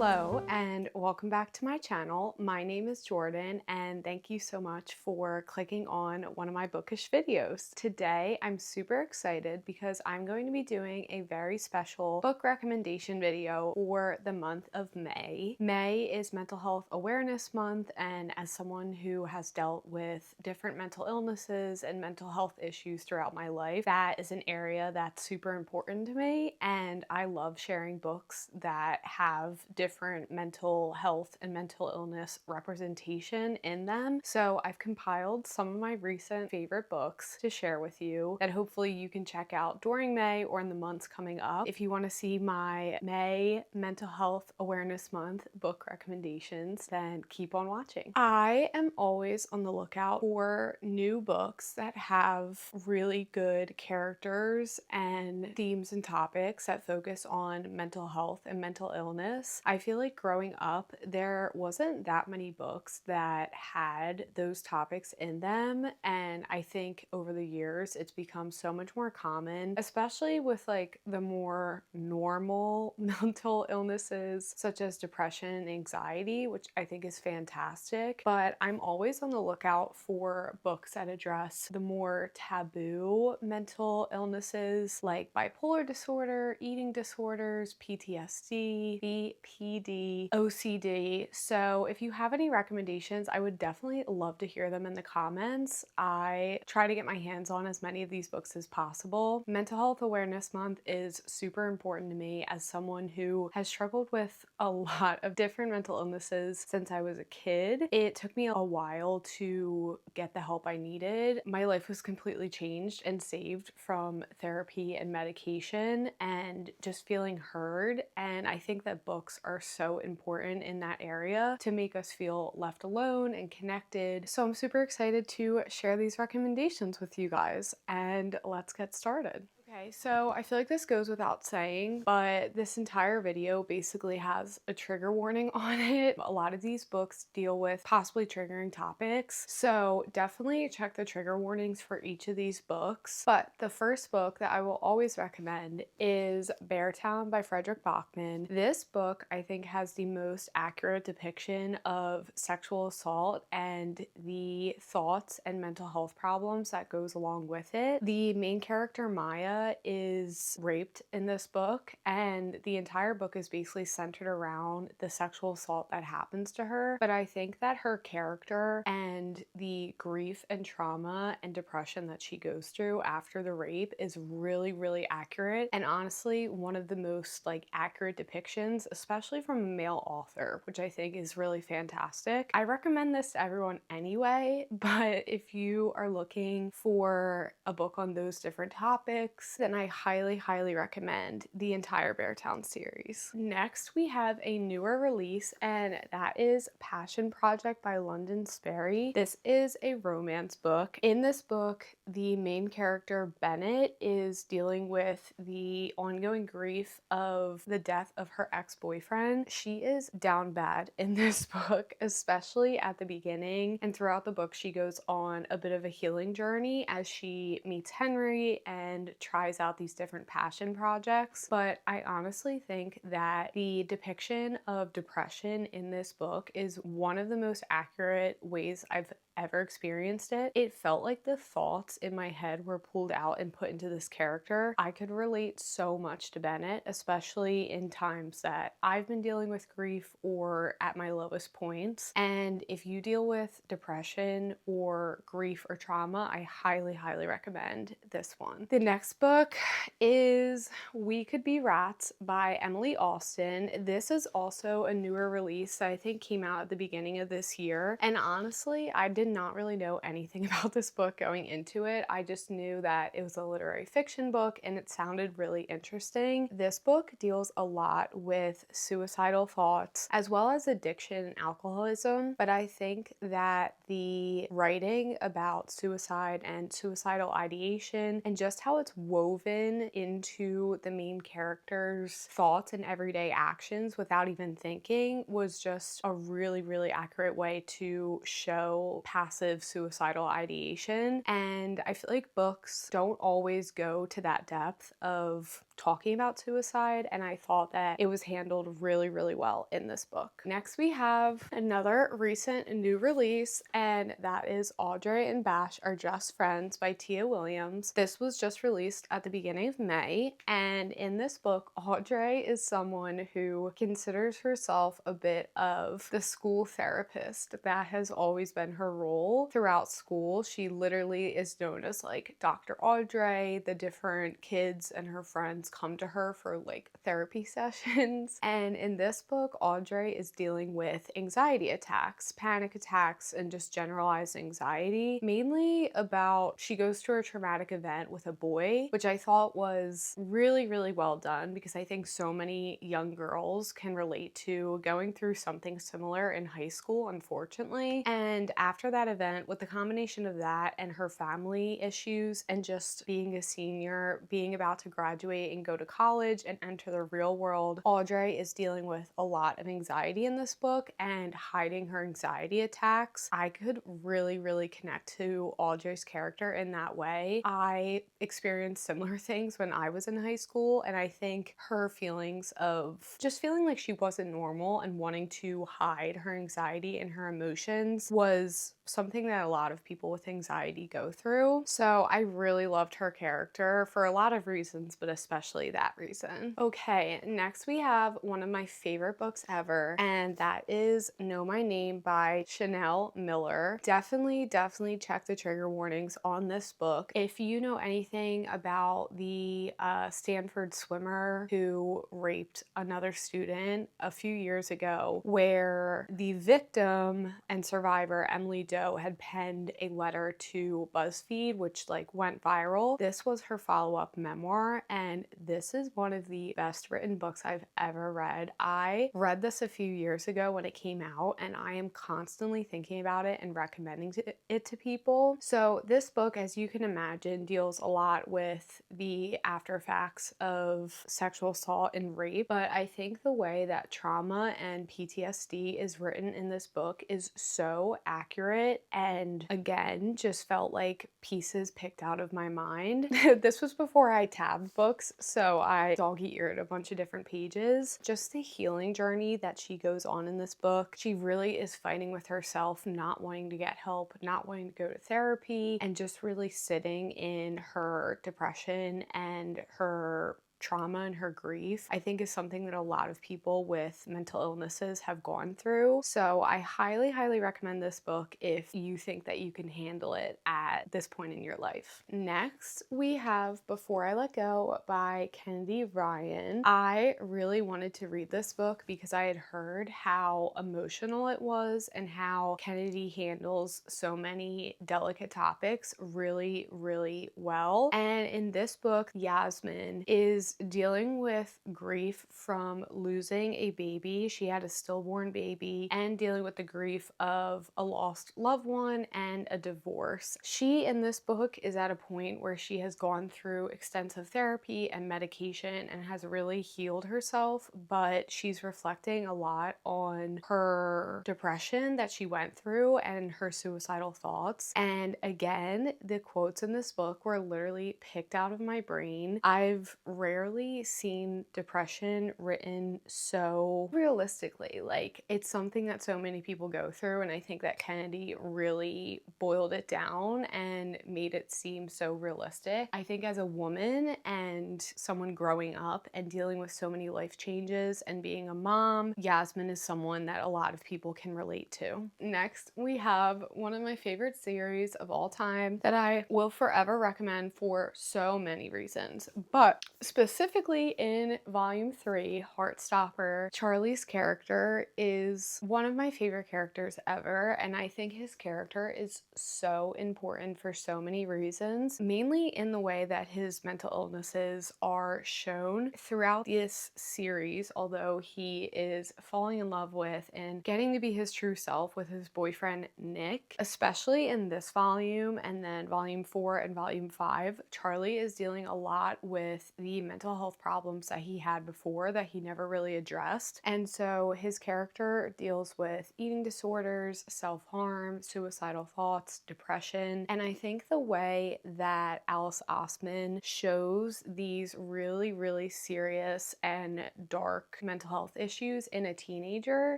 Hello and welcome back to my channel. My name is Jordan and thank you so much for clicking on one of my bookish videos. Today I'm super excited because I'm going to be doing a very special book recommendation video for the month of May. May is Mental Health Awareness Month, and as someone who has dealt with different mental illnesses and mental health issues throughout my life, that is an area that's super important to me, and I love sharing books that have different mental health and mental illness representation in them. So I've compiled some of my recent favorite books to share with you that hopefully you can check out during May or in the months coming up. If you want to see my May Mental Health Awareness Month book recommendations, then keep on watching. I am always on the lookout for new books that have really good characters and themes and topics that focus on mental health and mental illness. I feel like growing up, there wasn't that many books that had those topics in them, and I think over the years it's become so much more common, especially with like the more normal mental illnesses such as depression and anxiety, which I think is fantastic. But I'm always on the lookout for books that address the more taboo mental illnesses like bipolar disorder, eating disorders, PTSD, BPD, OCD. So if you have any recommendations, I would definitely love to hear them in the comments. I try to get my hands on as many of these books as possible. Mental Health Awareness Month is super important to me as someone who has struggled with a lot of different mental illnesses since I was a kid. It took me a while to get the help I needed. My life was completely changed and saved from therapy and medication and just feeling heard. And I think that books are so important in that area to make us feel left alone and connected. So I'm super excited to share these recommendations with you guys, and let's get started. Okay, so I feel like this goes without saying, but this entire video basically has a trigger warning on it. A lot of these books deal with possibly triggering topics, so definitely check the trigger warnings for each of these books. But the first book that I will always recommend is Beartown by Frederick Bachman. This book, I think, has the most accurate depiction of sexual assault and the thoughts and mental health problems that goes along with it. The main character, Maya, is raped in this book, and the entire book is basically centered around the sexual assault that happens to her. But I think that her character and the grief and trauma and depression that she goes through after the rape is really, really accurate, and honestly one of the most like accurate depictions, especially from a male author, which I think is really fantastic. I recommend this to everyone anyway, but if you are looking for a book on those different topics, then I highly, highly recommend the entire Beartown series. Next, we have a newer release, and that is Passion Project by London Sperry. This is a romance book. In this book, the main character, Bennett, is dealing with the ongoing grief of the death of her ex-boyfriend. She is down bad in this book, especially at the beginning, and throughout the book she goes on a bit of a healing journey as she meets Henry and tries out these different passion projects. But I honestly think that the depiction of depression in this book is one of the most accurate ways I've ever experienced it. It felt like the thoughts in my head were pulled out and put into this character. I could relate so much to Bennett, especially in times that I've been dealing with grief or at my lowest points. And if you deal with depression or grief or trauma, I highly, highly recommend this one. The next book is We Could Be Rats by Emily Austin. This is also a newer release that I think came out at the beginning of this year. And honestly, I did not really know anything about this book going into it. I just knew that it was a literary fiction book and it sounded really interesting. This book deals a lot with suicidal thoughts as well as addiction and alcoholism, but I think that the writing about suicide and suicidal ideation and just how it's woven into the main character's thoughts and everyday actions without even thinking was just a really, really accurate way to show passive suicidal ideation. And and I feel like books don't always go to that depth of talking about suicide, and I thought that it was handled really, really well in this book. Next, we have another recent new release, and that is Audre and Bash Are Just Friends by Tia Williams. This was just released at the beginning of May, and in this book, Audre is someone who considers herself a bit of the school therapist. That has always been her role throughout school. She literally is known as like Dr. Audre. The different kids and her friends come to her for like therapy sessions. And in this book, Audre is dealing with anxiety attacks, panic attacks, and just generalized anxiety, mainly about she goes through a traumatic event with a boy, which I thought was really, really well done because I think so many young girls can relate to going through something similar in high school, unfortunately. And after that event, with the combination of that and her family issues and just being a senior, being about to graduate and go to college and enter the real world, Audre is dealing with a lot of anxiety in this book and hiding her anxiety attacks. I could really, really connect to Audre's character in that way. I experienced similar things when I was in high school, and I think her feelings of just feeling like she wasn't normal and wanting to hide her anxiety and her emotions was something that a lot of people with anxiety go through. So I really loved her character for a lot of reasons, but especially that reason. Okay, next we have one of my favorite books ever, and that is Know My Name by Chanel Miller. Definitely check the trigger warnings on this book. If you know anything about the Stanford swimmer who raped another student a few years ago, where the victim and survivor, Emily Doe, had penned a letter to BuzzFeed, which like went viral. This was her follow-up memoir, and this is one of the best written books I've ever read. I read this a few years ago when it came out, and I am constantly thinking about it and recommending it to people. So this book, as you can imagine, deals a lot with the after effects of sexual assault and rape, but I think the way that trauma and PTSD is written in this book is so accurate, and again, just felt like pieces picked out of my mind. This was before I tabbed books, so I dog-eared a bunch of different pages. Just the healing journey that she goes on in this book. She really is fighting with herself, not wanting to get help, not wanting to go to therapy, and just really sitting in her depression and her trauma and her grief, I think is something that a lot of people with mental illnesses have gone through. So I highly, highly recommend this book if you think that you can handle it at this point in your life. Next, we have Before I Let Go by Kennedy Ryan. I really wanted to read this book because I had heard how emotional it was and how Kennedy handles so many delicate topics really, really well. And in this book, Yasmin is dealing with grief from losing a baby. She had a stillborn baby, and dealing with the grief of a lost loved one and a divorce. She, in this book, is at a point where she has gone through extensive therapy and medication and has really healed herself, but she's reflecting a lot on her depression that she went through and her suicidal thoughts. And again, the quotes in this book were literally picked out of my brain. I've rarely seen depression written so realistically. Like, it's something that so many people go through, and I think that Kennedy really boiled it down and made it seem so realistic. I think as a woman and someone growing up and dealing with so many life changes and being a mom, Yasmin is someone that a lot of people can relate to. Next, we have one of my favorite series of all time that I will forever recommend for so many reasons, but specifically in volume 3, Heartstopper, Charlie's character is one of my favorite characters ever, and I think his character is so important for so many reasons, mainly in the way that his mental illnesses are shown throughout this series, although he is falling in love with and getting to be his true self with his boyfriend Nick. Especially in this volume and then volume 4 and volume 5, Charlie is dealing a lot with the mental mental health problems that he had before that he never really addressed. And so his character deals with eating disorders, self-harm, suicidal thoughts, depression. And I think the way that Alice Osman shows these really, really serious and dark mental health issues in a teenager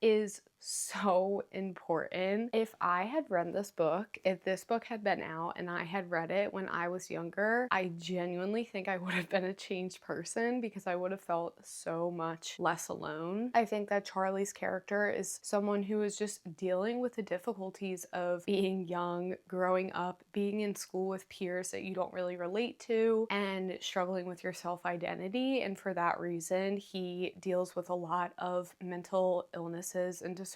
is so important. If I had read this book, if this book had been out and I had read it when I was younger, I genuinely think I would have been a changed person because I would have felt so much less alone. I think that Charlie's character is someone who is just dealing with the difficulties of being young, growing up, being in school with peers that you don't really relate to, and struggling with your self-identity. And for that reason, he deals with a lot of mental illnesses and disorders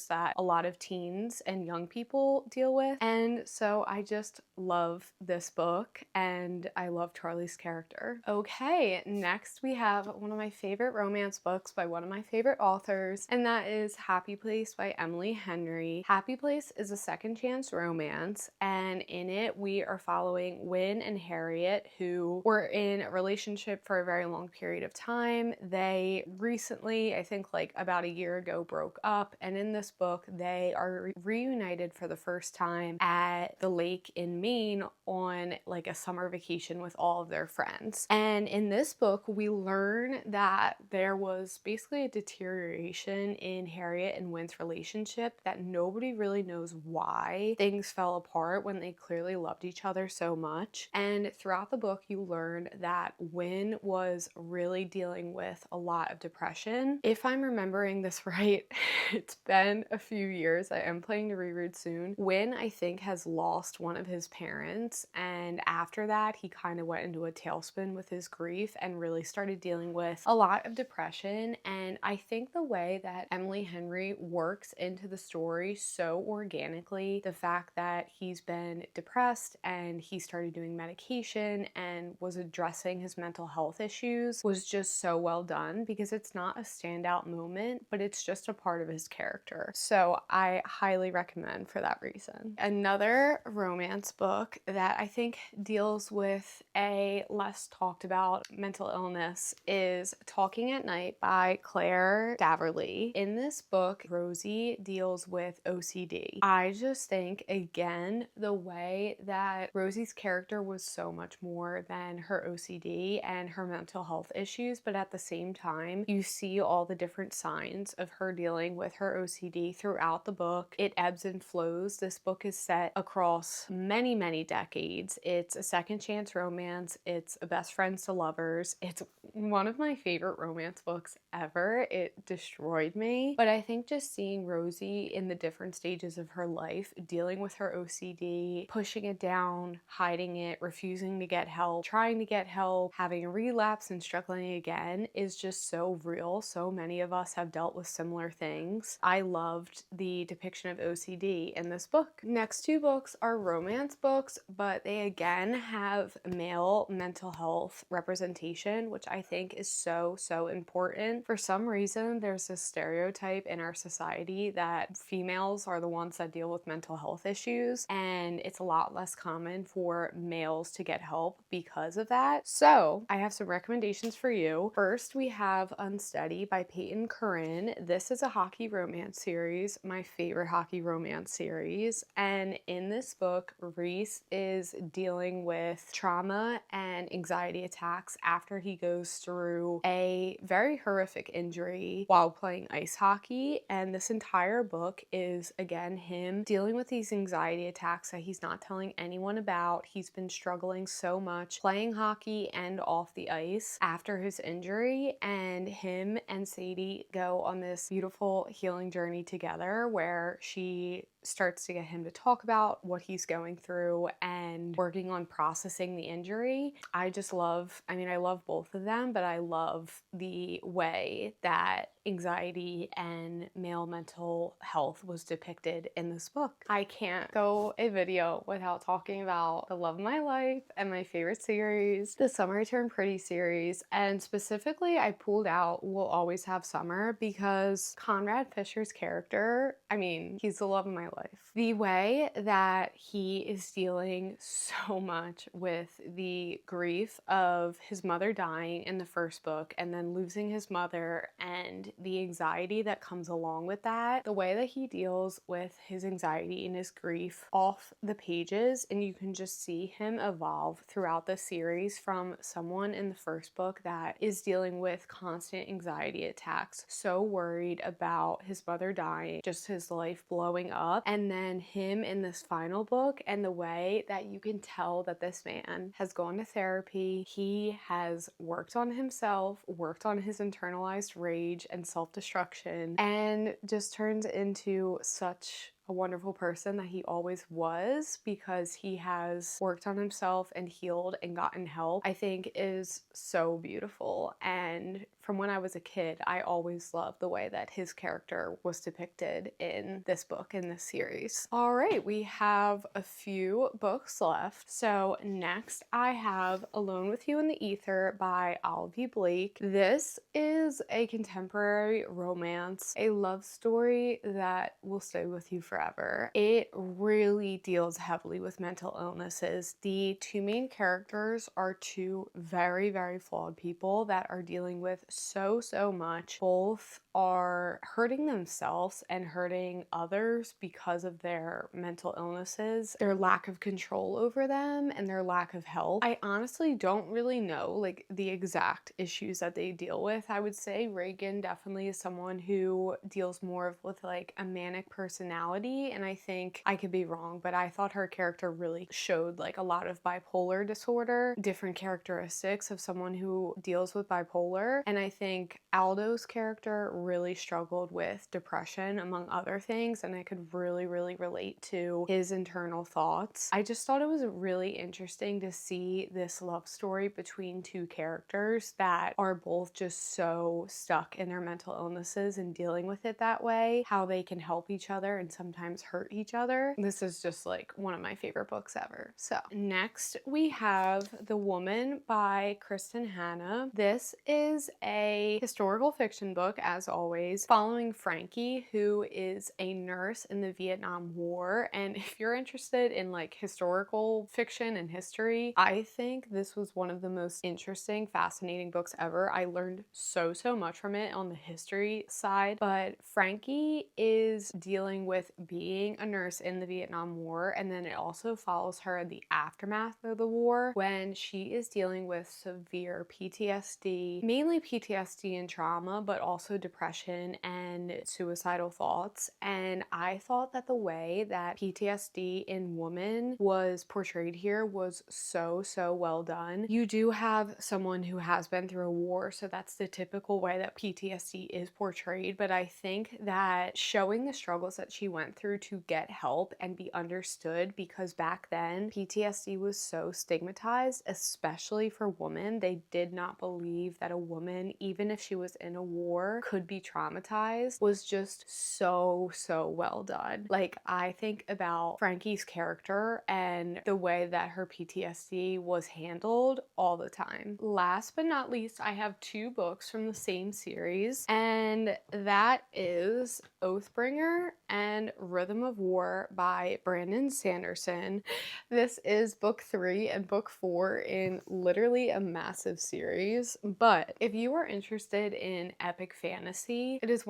that a lot of teens and young people deal with. And so I just love this book and I love Charlie's character. Okay, next we have one of my favorite romance books by one of my favorite authors, and that is Happy Place by Emily Henry. Happy Place is a second chance romance, and in it we are following Wynne and Harriet, who were in a relationship for a very long period of time. They recently, I think like about a year ago, broke up, and in this book they are reunited for the first time at the lake in Maine on like a summer vacation with all of their friends. And in this book we learn that there was basically a deterioration in Harriet and Wynne's relationship, that nobody really knows why things fell apart when they clearly loved each other so much. And throughout the book you learn that Wynne was really dealing with a lot of depression. If I'm remembering this right, it's been a few years. I am planning to reread soon. Wynne, I think, has lost one of his parents, and after that he kind of went into a tailspin with his grief and really started dealing with a lot of depression. And I think the way that Emily Henry works into the story so organically, the fact that he's been depressed and he started doing medication and was addressing his mental health issues, was just so well done, because it's not a standout moment, but it's just a part of his character. So I highly recommend for that reason. Another romance book that I think deals with a less talked about mental illness is Talking at Night by Claire Daverly. In this book, Rosie deals with OCD. I just think, again, the way that Rosie's character was so much more than her OCD and her mental health issues, but at the same time, you see all the different signs of her dealing with her OCD throughout the book. It ebbs and flows. This book is set across many, many decades. It's a second chance romance. It's a best friends to lovers. It's one of my favorite romance books ever. It destroyed me. But I think just seeing Rosie in the different stages of her life, dealing with her OCD, pushing it down, hiding it, refusing to get help, trying to get help, having a relapse and struggling again, is just so real. So many of us have dealt with similar things. I loved the depiction of OCD in this book. Next two books are romance books, but they again have male mental health representation, which I think is so, so important. For some reason, there's this stereotype in our society that females are the ones that deal with mental health issues, and it's a lot less common for males to get help because of that. So I have some recommendations for you. First, we have Unsteady by Peyton Corinne. This is a hockey romance series, my favorite hockey romance series. And in this book, Reese is dealing with trauma and anxiety attacks after he goes through a very horrific injury while playing ice hockey. And this entire book is, again, him dealing with these anxiety attacks that he's not telling anyone about. He's been struggling so much playing hockey and off the ice after his injury, and him and Sadie go on this beautiful healing journey together where she starts to get him to talk about what he's going through and working on processing the injury. I just love, I love both of them, but I love the way that anxiety and male mental health was depicted in this book. I can't go a video without talking about the love of my life and my favorite series, the Summer I Turned Pretty series, and specifically I pulled out We'll Always Have Summer because Conrad Fisher's character, he's the love of my life. The way that he is dealing so much with the grief of his mother dying in the first book and then losing his mother and the anxiety that comes along with that, the way that he deals with his anxiety and his grief off the pages, and you can just see him evolve throughout the series from someone in the first book that is dealing with constant anxiety attacks, so worried about his mother dying, just his life blowing up, and then him in this final book, and the way that you can tell that this man has gone to therapy, he has worked on himself, worked on his internalized rage and self-destruction, and just turns into such a wonderful person that he always was because he has worked on himself and healed and gotten help, I think is so beautiful. And from when I was a kid, I always loved the way that his character was depicted in this book, in this series. All right, we have a few books left. So next I have Alone with You in the Ether by Audre Blake. This is a contemporary romance, a love story that will stay with you forever. It really deals heavily with mental illnesses. The two main characters are two very, very flawed people that are dealing with so much. Both are hurting themselves and hurting others because of their mental illnesses, their lack of control over them, and their lack of help. I honestly don't really know like the exact issues that they deal with. I would say Reagan definitely is someone who deals more with like a manic personality, and I think I could be wrong, but I thought her character really showed like a lot of bipolar disorder, different characteristics of someone who deals with bipolar. And I think Aldo's character really struggled with depression among other things, and I could really relate to his internal thoughts. I just thought it was really interesting to see this love story between two characters that are both just so stuck in their mental illnesses and dealing with it that way, how they can help each other and sometimes hurt each other. This is just like one of my favorite books ever. So next we have The Woman by Kristen Hanna. This is a historical fiction book, as always, following Frankie, who is a nurse in the Vietnam War. And if you're interested in like historical fiction and history, I think this was one of the most interesting, fascinating books ever. I learned so much from it on the history side. But Frankie is dealing with being a nurse in the Vietnam War, and then it also follows her in the aftermath of the war when she is dealing with severe PTSD, mainly PTSD and trauma, but also depression and suicidal thoughts. And I thought that the way that PTSD in Woman was portrayed here was so well done. You do have someone who has been through a war, so that's the typical way that PTSD is portrayed, but I think that showing the struggles that she went through to get help and be understood, because back then PTSD was so stigmatized, especially for women. They did not believe that a woman, even if she was in a war, could be traumatized, was just so well done. Like, I think about Frankie's character and the way that her PTSD was handled all the time. Last but not least, I have two books from the same series, and that is Oathbringer and Rhythm of War by Brandon Sanderson. This is book 3 and book 4 in literally a massive series, but if you are interested in epic fantasy, it's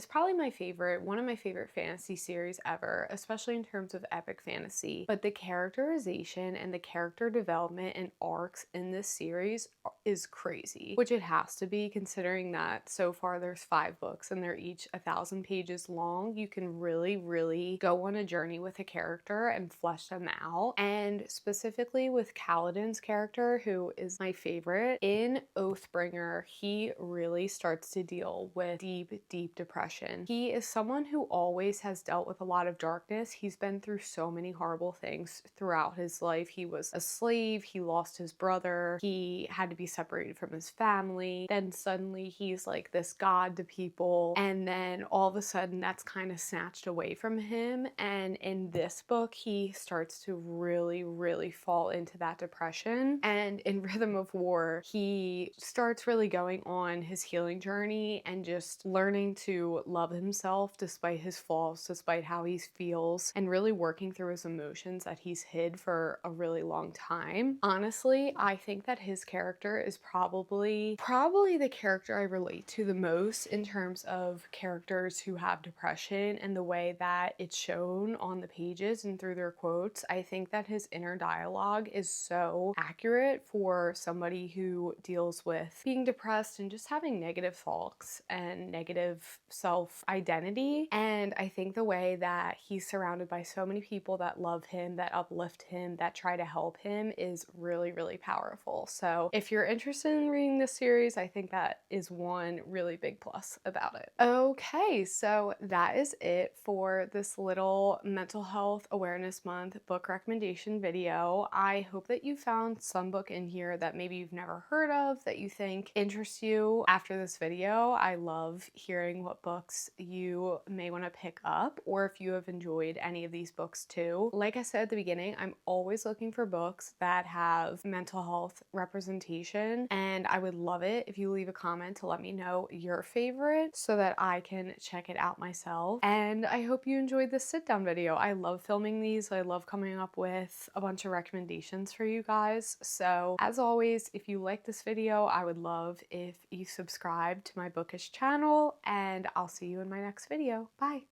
probably one of my favorite fantasy series ever, especially in terms of epic fantasy. But the characterization and the character development and arcs in this series is crazy, which it has to be considering that so far there's 5 books and they're each 1,000 pages long. You can really go on a journey with a character and flesh them out. And specifically with Kaladin's character, who is my favorite, in Oathbringer, he really starts to deal with deep depression. He is someone who always has dealt with a lot of darkness. He's been through so many horrible things throughout his life. He was a slave, he lost his brother, he had to be separated from his family. Then suddenly he's like this god to people. And then all of a sudden that's kind of snatched away from him. And in this book, he starts to really fall into that depression. And in Rhythm of War, he starts really going on his healing journey and just learning to love himself despite his flaws, despite how he feels, and really working through his emotions that he's hid for a really long time. Honestly, I think that his character is probably the character I relate to the most in terms of characters who have depression and the way that it's shown on the pages and through their quotes. I think that his inner dialogue is so accurate for somebody who deals with being depressed and just having negative thoughts and negative self-identity. And I think the way that he's surrounded by so many people that love him, that uplift him, that try to help him is really powerful. So if you're interested in reading this series, I think that is one really big plus about it. Okay, so that is it for this little Mental Health Awareness Month book recommendation video. I hope that you found some book in here that maybe you've never heard of that you think interests you after this video. I love hearing what books you may want to pick up, or if you have enjoyed any of these books too. Like I said at the beginning, I'm always looking for books that have mental health representation, and I would love it if you leave a comment to let me know your favorite so that I can check it out myself. And I hope you enjoyed this sit down video. I love filming these. I love coming up with a bunch of recommendations for you guys. So as always, if you like this video, I would love if you subscribe to my bookish channel, and I'll see you in my next video. Bye.